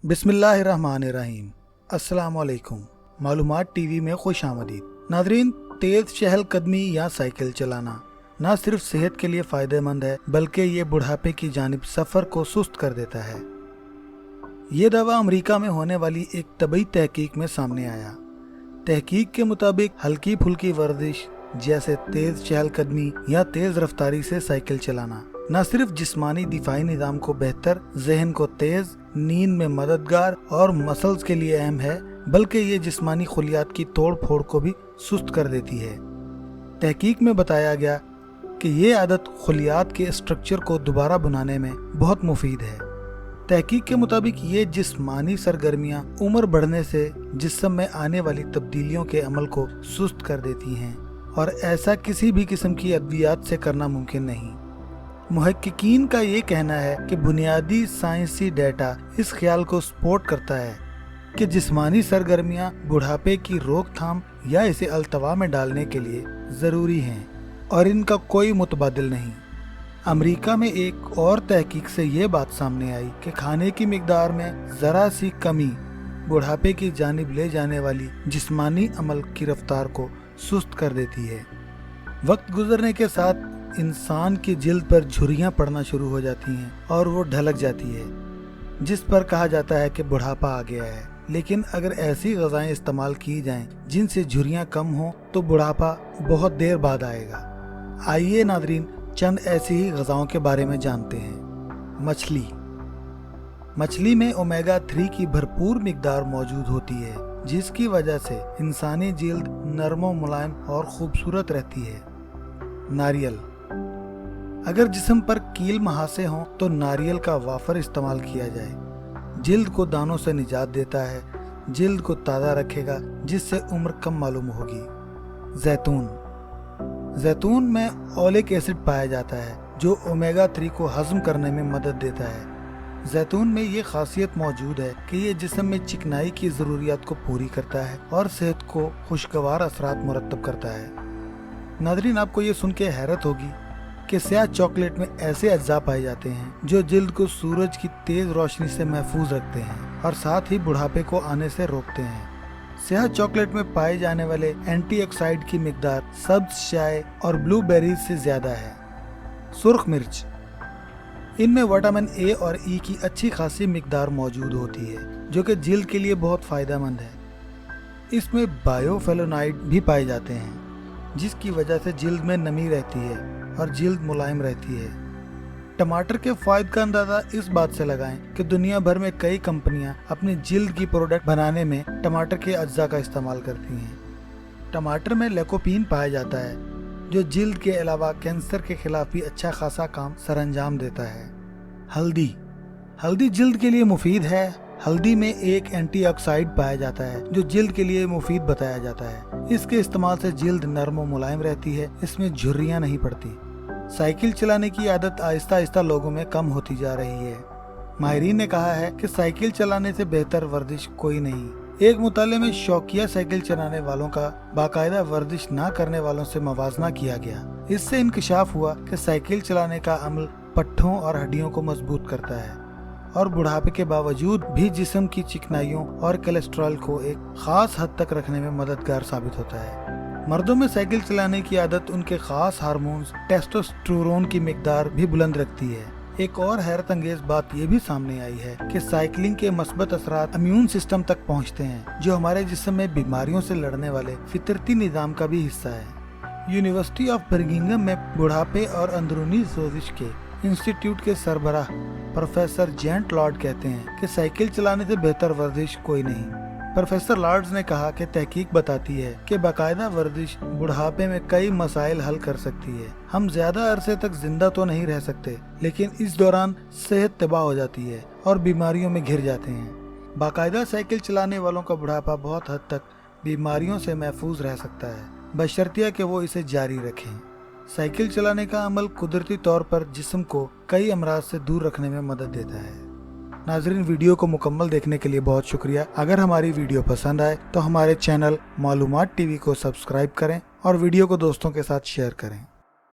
बिस्मिल्लाहिर्रहमानिर्रहीम। अस्सलामुअलैकुम। मालूमात टीवी में खुश आमदीद। नाज़रीन, तेज़ चहलकदमी या साइकिल चलाना न सिर्फ सेहत के लिए फ़ायदेमंद है बल्कि ये बुढ़ापे की जानिब सफ़र को सुस्त कर देता है। ये दावा अमेरिका में होने वाली एक तबी तहकीक में सामने आया। तहकीक के मुताबिक हल्की फुल्की वर्जिश जैसे तेज़ चहलकदमी या तेज़ रफ्तारी से साइकिल चलाना न सिर्फ जिस्मानी दिफाई निज़ाम को बेहतर, जहन को तेज़, नींद में मददगार और मसल्स के लिए अहम है, बल्कि ये जिस्मानी खुलियात की तोड़ फोड़ को भी सुस्त कर देती है। तहकीक में बताया गया कि ये आदत खुलियात के स्ट्रक्चर को दोबारा बनाने में बहुत मुफीद है। तहकीक के मुताबिक ये जिस्मानी सरगर्मियाँ उम्र बढ़ने से जिस्म में आने वाली तब्दीलियों के अमल को सुस्त कर देती हैं और ऐसा किसी भी किस्म की अद्वियात से करना मुमकिन नहीं। मुहक्किकीन का ये कहना है कि बुनियादी साइंसी डेटा इस ख्याल को सपोर्ट करता है कि जिस्मानी सरगर्मियां बुढ़ापे की रोकथाम या इसे अल्तवा में डालने के लिए ज़रूरी हैं और इनका कोई मुतबादिल नहीं। अमेरिका में एक और तहकीक से ये बात सामने आई कि खाने की मिकदार में ज़रा सी कमी बुढ़ापे की जानिब ले जाने वाली जिस्मानी अमल की रफ्तार को सुस्त कर देती है। वक्त गुजरने के साथ इंसान की जिल्द पर झुर्रियाँ पड़ना शुरू हो जाती हैं और वो ढलक जाती है, जिस पर कहा जाता है कि बुढ़ापा आ गया है। लेकिन अगर ऐसी ग़िज़ाएं इस्तेमाल की जाएं जिनसे झुर्रियाँ कम हों तो बुढ़ापा बहुत देर बाद आएगा। आइए नाज़रीन, चंद ऐसी ही ग़िज़ाओं के बारे में जानते हैं। मछली में ओमेगा 3 की भरपूर मिकदार मौजूद होती है, जिसकी वजह से इंसानी जिल्द नरम व मुलायम और खूबसूरत रहती है। नारियल, अगर जिस्म पर कील महासे हों तो नारियल का वाफर इस्तेमाल किया जाए। जिल्द को दानों से निजात देता है, जिल्द को ताज़ा रखेगा, जिससे उम्र कम मालूम होगी। जैतून में ओलिक एसिड पाया जाता है जो ओमेगा 3 को हजम करने में मदद देता है। जैतून में ये खासियत मौजूद है कि ये जिस्म में चिकनाई की ज़रूरियात को पूरी करता है और सेहत को खुशगवार असरात मुरतब करता है। नाज़रीन, आपको ये सुन के हैरत होगी कि स्याह चॉकलेट में ऐसे अज्जा पाए जाते हैं जो जिल्द को सूरज की तेज रोशनी से महफूज रखते हैं और साथ ही बुढ़ापे को आने से रोकते हैं। स्याह चॉकलेट में पाए जाने वाले एंटीऑक्सीडेंट की मिकदार सब्ज चाय और ब्लूबेरीज से ज्यादा है। सुर्ख मिर्च, इनमें विटामिन ए और ई की अच्छी खासी मिकदार मौजूद होती है जो कि जिल्द के लिए बहुत फायदेमंद है। इसमें बायोफ्लेवोनॉइड भी पाए जाते हैं जिसकी वजह से जिल्द में नमी रहती है और जिल्द मुलायम रहती है। टमाटर के फायदे का अंदाज़ा इस बात से लगाएं कि दुनिया भर में कई कंपनियां अपनी जिल्द की प्रोडक्ट बनाने में टमाटर के अज्जा का इस्तेमाल करती हैं। टमाटर में लेकोपीन पाया जाता है जो जिल्द के अलावा कैंसर के खिलाफ भी अच्छा खासा काम सरअंजाम देता है। हल्दी जिल्द के लिए मुफीद है। हल्दी में एक एंटीऑक्सीडेंट पाया जाता है जो जिल्द के लिए मुफीद बताया जाता है। इसके इस्तेमाल से जिल्द नरम व मुलायम रहती है, इसमें झुर्रियाँ नहीं पड़ती। साइकिल चलाने की आदत आहिस्ता आहिस्ता लोगों में कम होती जा रही है। माहिरीन ने कहा है कि साइकिल चलाने से बेहतर वर्जिश कोई नहीं। एक मुताले में शौकिया साइकिल चलाने वालों का बाकायदा वर्जिश न करने वालों से मवाजना किया गया। इससे इंकशाफ हुआ कि साइकिल चलाने का अमल पट्ठों और हड्डियों को मजबूत करता है और बुढ़ापे के बावजूद भी जिस्म की चिकनाइयों और कोलेस्ट्रॉल को एक खास हद तक रखने में मददगार साबित होता है। मर्दों में साइकिल चलाने की आदत उनके खास हार्मोन्स टेस्टोस्टेरोन की मिकदार भी बुलंद रखती है। एक और हैरत अंगेज बात ये भी सामने आई है कि साइकिलिंग के मस्बत असरात इम्यून सिस्टम तक पहुँचते हैं जो हमारे जिस्म में बीमारियों से लड़ने वाले फितरती निज़ाम का भी हिस्सा है। यूनिवर्सिटी ऑफ बर्मिंघम में बुढ़ापे और अंदरूनी सोजिश के इंस्टीट्यूट के सरबराह प्रोफेसर जेंट लॉर्ड कहते हैं कि साइकिल चलाने से बेहतर वर्जिश कोई नहीं। प्रोफेसर लॉर्ड्स ने कहा कि तहकीक बताती है कि बाकायदा वर्जिश बुढ़ापे में कई मसाइल हल कर सकती है। हम ज्यादा अरसे तक जिंदा तो नहीं रह सकते, लेकिन इस दौरान सेहत तबाह हो जाती है और बीमारियों में घिर जाते हैं। बाकायदा साइकिल चलाने वालों का बुढ़ापा बहुत हद तक बीमारियों से महफूज रह सकता है, बशर्तिया कि वो इसे जारी रखें। साइकिल चलाने का अमल कुदरती तौर पर जिस्म को कई अमराज से दूर रखने में मदद देता है। नाज़रीन, वीडियो को मुकम्मल देखने के लिए बहुत शुक्रिया। अगर हमारी वीडियो पसंद आए तो हमारे चैनल मालूमात टीवी को सब्सक्राइब करें और वीडियो को दोस्तों के साथ शेयर करें।